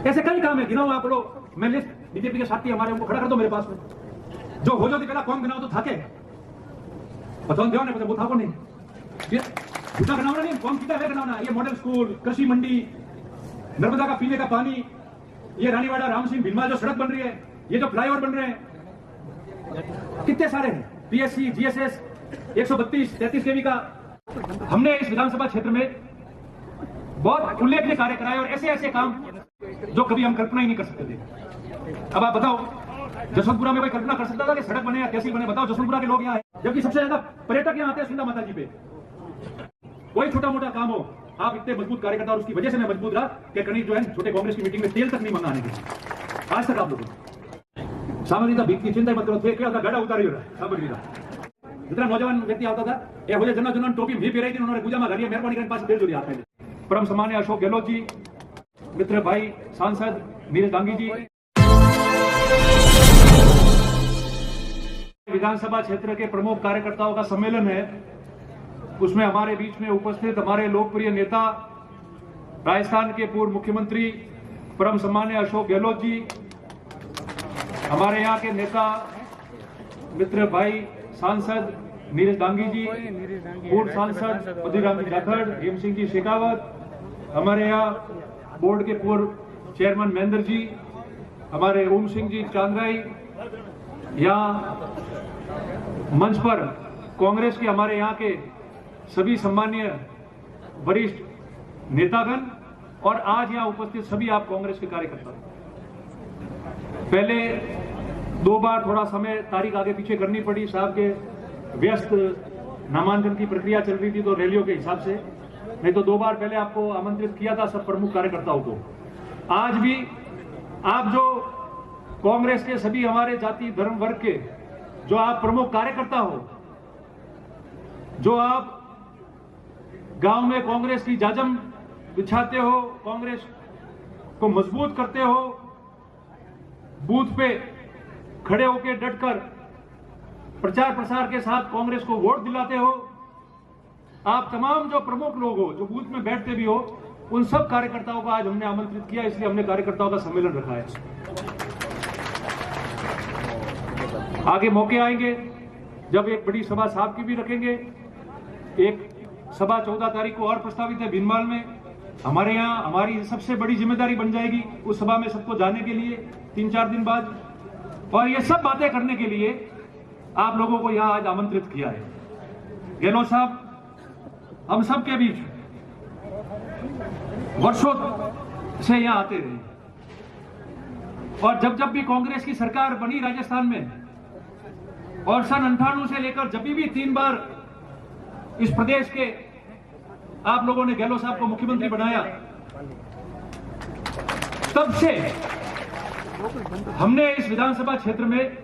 ऐसे कई काम है, गिनाओ आप लोग, मैं लिस्ट बीजेपी के साथी हमारे उनको खड़ा कर दो मेरे पास में। जो हो जाती पहला कौन गिनाओ तो थाके पता नहीं वो था को नहीं उतना गिनाओ नहीं, कौन कितना है गिनाना। ये मॉडल स्कूल, कृषि मंडी, नर्मदा का पीने का पानी, ये रानीवाड़ा राम सिंह भिलमा जो सड़क बन रही है, ये जो फ्लाईओवर बन रहे हैं, कितने सारे हैं। पीएससी, जीएसएस 132 33 केवी का हमने इस विधानसभा क्षेत्र में बहुत उल्लेखनीय कार्य कराए और ऐसे ऐसे काम जो कभी हम कल्पना ही नहीं कर सकते थे। अब आप बताओ, जसवंतपुरा में कोई कल्पना कर सकता था कि सड़क बने या तहसील बने? बताओ, जसवंतपुरा के लोग यहाँ हैं, जबकि सबसे ज्यादा पर्यटक यहाँ आते हैं सुंदर माता जी पे। कोई छोटा मोटा काम हो, आप इतने मजबूत कार्यकर्ता, और उसकी वजह से मैं मजबूत रहा कि कहीं जो है छोटे कांग्रेस की मीटिंग में तेल तक नहीं मंगाने की आज तक आप लोगों सामग्री था बीत की चिंता मत करो, क्या था गाड़ा उतारी हो रहा है सामग्री का। जितना नौजवान व्यक्ति आता था ये हो जाए जना जना टोपी भी पहराई थी, उन्होंने पूजा में घड़ी मेहरबानी करके पास भेज दिया हाथ में। परम सम्मान्य अशोक गहलोत जी, मित्र भाई सांसद नीरज डांगी जी, विधानसभा क्षेत्र के प्रमुख कार्यकर्ताओं का सम्मेलन है, उसमें हमारे बीच में उपस्थित हमारे लोकप्रिय नेता राजस्थान के पूर्व मुख्यमंत्री परम सम्मान्य अशोक गहलोत जी, हमारे यहाँ के नेता मित्र भाई सांसद नीरज डांगी जी, पूर्व सांसद मधुराम जी राठौड़, हेम सिंह जी शेखावत, हमारे यहाँ बोर्ड के पूर्व चेयरमैन महेंद्र जी, हमारे ओम सिंह जी चांदराई, यहाँ मंच पर कांग्रेस के हमारे यहाँ के सभी सम्मानीय वरिष्ठ नेतागण और आज यहाँ उपस्थित सभी आप कांग्रेस के कार्यकर्ता। पहले 2 बार थोड़ा समय तारीख आगे पीछे करनी पड़ी, साहब के व्यस्त नामांकन की प्रक्रिया चल रही थी तो रैलियों के हिसाब से, नहीं तो 2 बार पहले आपको आमंत्रित किया था सब प्रमुख कार्यकर्ताओं को। आज भी आप जो कांग्रेस के सभी हमारे जाति धर्म वर्ग के जो आप प्रमुख कार्यकर्ता हो, जो आप गांव में कांग्रेस की जाजम बिछाते हो, कांग्रेस को मजबूत करते हो, बूथ पे खड़े होकर डटकर प्रचार प्रसार के साथ कांग्रेस को वोट दिलाते हो, आप तमाम जो प्रमुख लोग हो जो बूथ में बैठते भी हो, उन सब कार्यकर्ताओं को आज हमने आमंत्रित किया, इसलिए हमने कार्यकर्ताओं का सम्मेलन रखा है। आगे मौके आएंगे जब एक बड़ी सभा साहब की भी रखेंगे। एक सभा 14 तारीख को और प्रस्तावित है भीनमाल में, हमारे यहाँ हमारी सबसे बड़ी जिम्मेदारी बन जाएगी उस सभा में सबको जाने के लिए 3-4 दिन बाद, और ये सब बातें करने के लिए आप लोगों को यहाँ आज आमंत्रित किया है। गहलोत साहब हम सब के बीच वर्षों से यहाँ आते रहे, और जब जब भी कांग्रेस की सरकार बनी राजस्थान में, और सन 98 से लेकर जब भी 3 बार इस प्रदेश के आप लोगों ने गहलोत साहब को मुख्यमंत्री बनाया, तब से हमने इस विधानसभा क्षेत्र में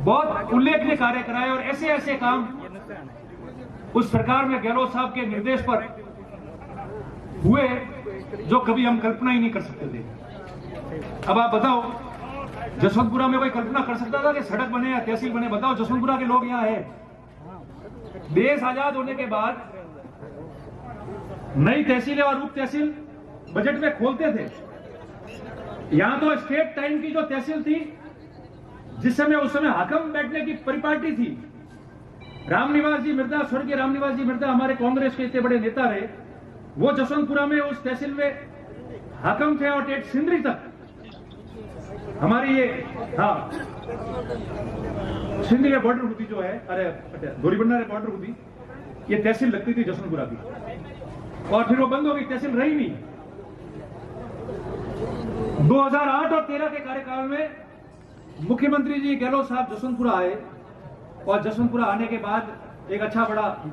बहुत उल्लेखनीय कार्य कराए और ऐसे ऐसे काम उस सरकार में गहलोत साहब के निर्देश पर हुए जो कभी हम कल्पना ही नहीं कर सकते थे। अब आप बताओ, जसवंतपुरा में कोई कल्पना कर सकता था कि सड़क बने या तहसील बने? बताओ, जसवंतपुरा के लोग यहाँ हैं। देश आजाद होने के बाद नई तहसीलें और उप तहसील बजट में खोलते थे। यहां तो स्टेट टाइम की जो तहसील थी, जिस समय उस समय हाकम बैठने की परिपाटी थी, रामनिवास जी मिर्जा, स्वर्गीय रामनिवास जी मिर्जा हमारे कांग्रेस के इतने बड़े नेता रहे, वो जसवंतपुरा में उस तहसील में हाकम थे, और टेट सिंदरी तक हमारी ये सिंदरी बॉर्डर होती जो है, अरे गोरीबंडा बॉर्डर होती, ये तहसील लगती थी जसवंतपुरा की, और फिर वो बंद हो गई, तहसील रही नहीं। 2008 और 13 के कार्यकाल में मुख्यमंत्री जी गहलोत साहब जसवंतपुरा आए, और जसवंतपुरा आने के बाद एक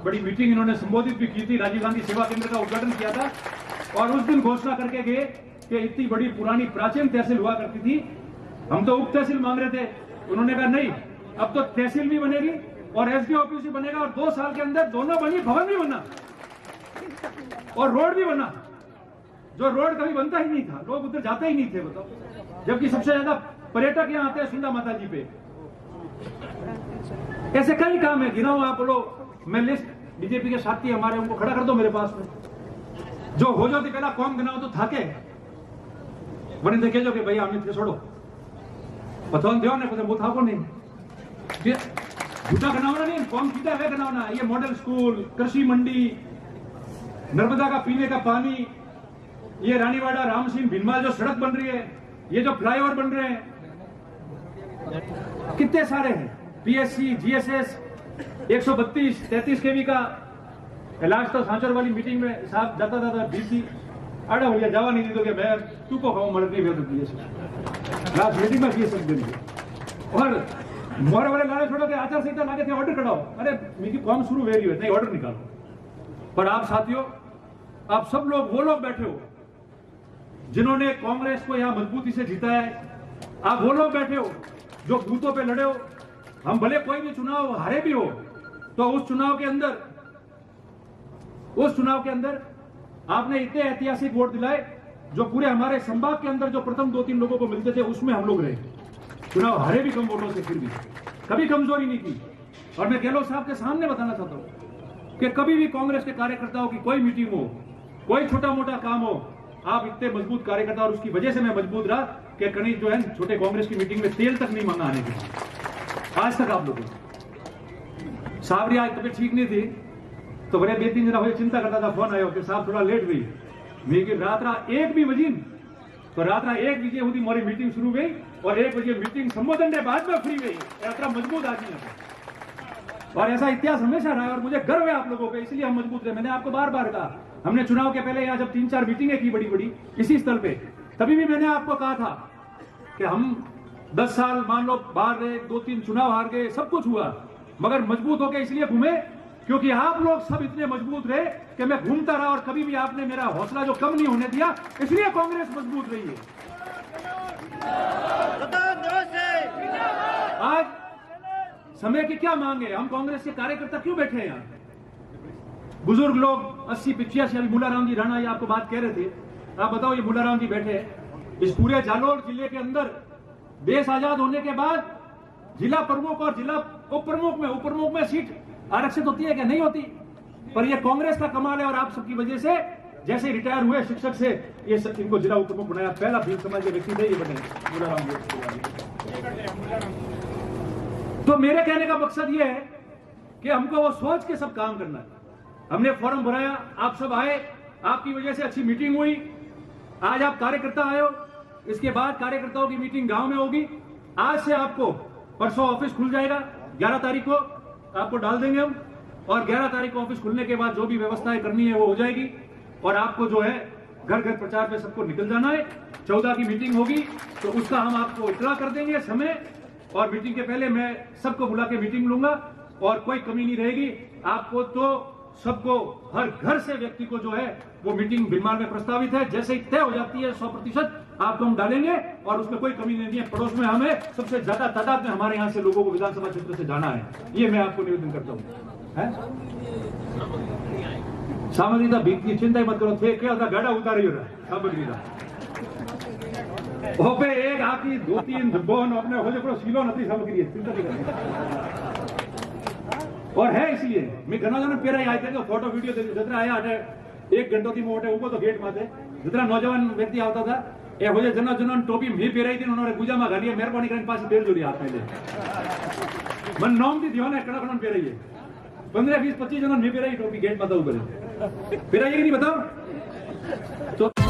बड़ी मीटिंग इन्होंने संबोधित भी की थी, राजीव गांधी सेवा केंद्र का उद्घाटन किया था, और उस दिन घोषणा करके गए कि इतनी बड़ी पुरानी प्राचीन तहसील हुआ करती थी, हम तो उप तहसील मांग रहे थे। उन्होंने कहा नहीं, अब तो तहसील भी बनेगी और एसडीओ ऑफिस भी बनेगा, और 2 साल के अंदर दोनों बनी, भवन भी बना और रोड भी बना, जो रोड कभी बनता ही नहीं था, लोग उधर जाते ही नहीं थे। बताओ, जबकि सबसे ज्यादा पर्यटक यहाँ आते हैं सुंदर माता जी पे। ऐसे कई काम है, गिनाओ आप लोग, मैं लिस्ट बीजेपी के साथी हमारे उनको खड़ा कर दो मेरे पास में। जो हो जाती पहला कौन गिनाओ तो थाके वने देखे जो कि भैया हमने थे छोड़ो पथोन थियो ने પછી મુથા કોની ये झूठा बनावना नहीं कौन सीधा वे बनावना ये मॉडल स्कूल कृषि मंडी नर्मदा का पीने का पानी ये रानीवाड़ा रामसिंह भिनमाल जो सड़क बन रही है ये जो फ्लाईओवर बन रहे हैं कितने सारे हैं पीएससी जीएसएस 132 33 केवी का लास्ट तो सांचौर वाली मीटिंग में साहब जाता था डीसी आड़ा भैया जावा नहीं दी तो कि मैं तू को खाऊं मर नहीं तो पीएससी लास्ट मीटिंग में पीएससी देंगे और मोरे वाले लाले छोड़ो कि आचार संहिता लागे थे ऑर्डर कराओ अरे मेरी काम शुरू हो रही है नहीं ऑर्डर निकालो पर आप साथियों आप सब लोग वो लोग बैठे हो जिन्होंने कांग्रेस को यहां मजबूती से जीता है आप वो लोग बैठे हो जो बूथों पे लड़े हो हम भले कोई भी चुनाव हारे भी हो तो उस चुनाव के अंदर आपने इतने ऐतिहासिक वोट दिलाए जो पूरे हमारे संभाग के अंदर जो प्रथम 2-3 लोगों को मिलते थे उसमें हम लोग रहे चुनाव हारे भी कम वोटों से फिर भी कभी कमजोरी नहीं की और मैं गहलोत साहब के सामने बताना चाहता हूं कि कभी भी कांग्रेस के कार्यकर्ताओं की कोई मीटिंग हो कोई छोटा मोटा काम हो आप इतने मजबूत कार्यकर्ता और उसकी वजह से मैं मजबूत रहा कि कहीं जो है छोटे कांग्रेस की मीटिंग में तेल तक नहीं मांगा आने के आज तक आप लोगों साहब आज तबियत ठीक नहीं थी तो बड़े 2-3 दिन हो चिंता करता था फोन आयो कि साहब थोड़ा लेट हुई मेरी रात 1 भी बजी तो रात 1 बजे हुई मोरी मीटिंग शुरू गई और 1 बजे मीटिंग संबोधन के बाद में फ्री गई यात्रा मजबूत आदमी है और ऐसा इतिहास हमेशा रहा है और मुझे गर्व है आप लोगों पे इसलिए हम मजबूत रहे मैंने आपको बार बार कहा हमने चुनाव के पहले यहाँ जब 3-4 मीटिंगें की बड़ी बड़ी इसी स्थल पे तभी भी मैंने आपको कहा था कि हम 10 साल मान लो बाहर रहे 2-3 चुनाव हार गए सब कुछ हुआ मगर मजबूत होकर इसलिए घूमे क्योंकि आप लोग सब इतने मजबूत रहे कि मैं घूमता रहा और कभी भी आपने मेरा हौसला जो कम नहीं होने दिया इसलिए कांग्रेस मजबूत रही है आज समय की क्या मांग है हम कांग्रेस के कार्यकर्ता क्यों बैठे हैं यहाँ बुजुर्ग लोग 80-85 अभी मुलाराम जी राणा ये आपको बात कह रहे थे आप बताओ ये मुलाराम जी बैठे हैं इस पूरे जालोर जिले के अंदर देश आजाद होने के बाद जिला प्रमुख और जिला उप प्रमुख में सीट आरक्षित होती है क्या नहीं होती पर ये कांग्रेस का कमाल है और आप सबकी वजह से जैसे रिटायर हुए शिक्षक से ये इनको जिला उप प्रमुख बनाया पहला भील समाज के व्यक्ति थे ये बने मुलाराम जी तो मेरे कहने का मकसद ये है कि हमको वो सोच के सब काम करना है हमने फॉर्म भराया आप सब आए आपकी वजह से अच्छी मीटिंग हुई आज आप कार्यकर्ता आए हो इसके बाद कार्यकर्ताओं की मीटिंग गांव में होगी आज से आपको परसों ऑफिस खुल जाएगा 11 तारीख को आपको डाल देंगे हम और 11 तारीख को ऑफिस खुलने के बाद जो भी व्यवस्थाएं करनी है वो हो जाएगी और आपको जो है घर घर प्रचार पे सबको निकल जाना है 14 की मीटिंग होगी तो उसका हम आपको इतला कर देंगे समय और मीटिंग के पहले मैं सबको बुला के मीटिंग लूंगा और कोई कमी नहीं रहेगी आपको तो सबको हर घर से व्यक्ति को जो है वो मीटिंग भिलमाल में प्रस्तावित है जैसे ही तय हो जाती है 100% आपको हम डालेंगे और उसमें कोई कमी नहीं है पड़ोस में हमें सबसे ज्यादा तादाद में हमारे यहाँ से लोगों को विधानसभा क्षेत्र से जाना है ये मैं आपको निवेदन करता हूँ सामग्री बीकती चिंता ही मत करो थे क्या होता गाड़ा उतारी हो रहा है सामग्री का एक आखी 2-3 बोन अपने हो जो सीलो नहीं सामग्री है चिंता नहीं करनी और है इसलिए मैं घना जन पेरा आए थे फोटो वीडियो जितना आया 1 घंटो थी मोटे ऊपर तो गेट माथे जितना नौजवान व्यक्ति आता था ए हो जना जना टोपी मी पेराई थी उन्होंने गुजा में घाली मेहरबानी करके पास पेड़ जोड़ी हाथ पहले मन नॉम थी दियो ने कड़ा कड़ा पेराई है 15-20-25 जना मी पेराई टोपी गेट माथा ऊपर पेराई नहीं बताओ तो